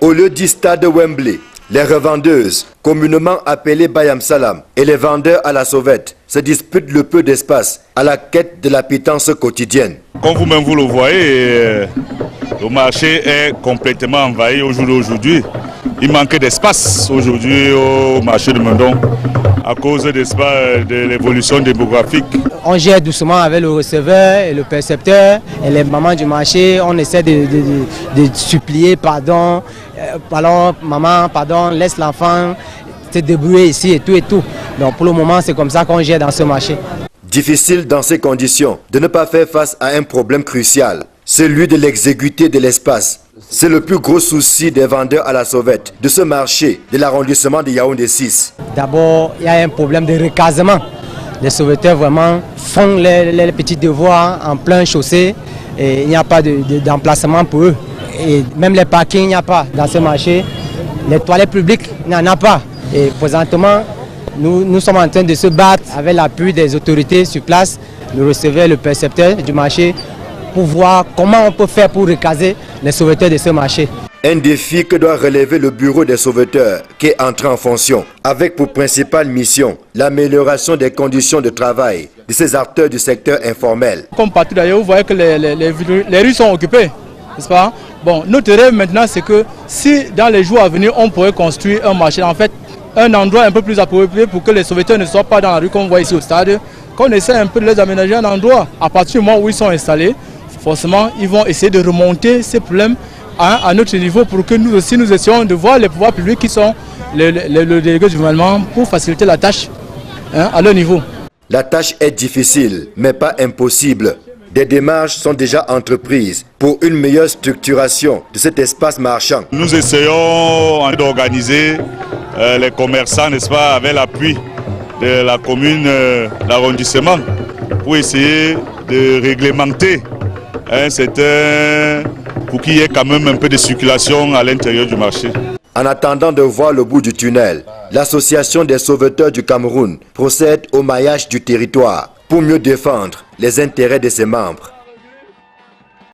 Au lieu du stade Wembley, les revendeuses, communément appelées Bayam Salam, et les vendeurs à la sauvette se disputent le peu d'espace à la quête de la pitance quotidienne. Comme vous-même vous le voyez, le marché est complètement envahi au jour d'aujourd'hui. Il manque d'espace aujourd'hui au marché de Mendon à cause de l'évolution démographique. On gère doucement avec le receveur et le percepteur et les mamans du marché. On essaie de supplier pardon. Maman, pardon, laisse l'enfant se débrouiller ici et tout et tout. Donc pour le moment, c'est comme ça qu'on gère dans ce marché. Difficile dans ces conditions de ne pas faire face à un problème crucial, celui de l'exiguïté de l'espace. C'est le plus gros souci des vendeurs à la sauvette de ce marché de l'arrondissement de Yaoundé 6. D'abord, il y a un problème de recasement. Les sauveteurs vraiment font les petits devoirs en plein chaussée et il n'y a pas d'emplacement pour eux. Et même les parkings, il n'y a pas dans ce marché. Les toilettes publiques, il n'y en a pas. Et présentement, nous sommes en train de se battre avec l'appui des autorités sur place, le receveur, le percepteur du marché, pour voir comment on peut faire pour recaser les sauveteurs de ce marché. Un défi que doit relever le bureau des sauveteurs qui est entré en fonction, avec pour principale mission l'amélioration des conditions de travail de ces acteurs du secteur informel. Comme partout d'ailleurs, vous voyez que les rues sont occupées, n'est-ce pas? Bon, notre rêve maintenant, c'est que si dans les jours à venir, on pourrait construire un marché, en fait, un endroit un peu plus approprié pour que les sauveteurs ne soient pas dans la rue comme on voit ici au stade, qu'on essaie un peu de les aménager un endroit. À partir du moment où ils sont installés, forcément, ils vont essayer de remonter ces problèmes à notre niveau pour que nous aussi, nous essayons de voir les pouvoirs publics qui sont les délégués du gouvernement pour faciliter la tâche à leur niveau. La tâche est difficile, mais pas impossible. Des démarches sont déjà entreprises pour une meilleure structuration de cet espace marchand. Nous essayons d'organiser les commerçants, n'est-ce pas, avec l'appui de la commune, l'arrondissement, pour essayer de réglementer pour qu'il y ait quand même un peu de circulation à l'intérieur du marché. En attendant de voir le bout du tunnel, l'Association des sauveteurs du Cameroun procède au maillage du territoire pour mieux défendre les intérêts de ses membres.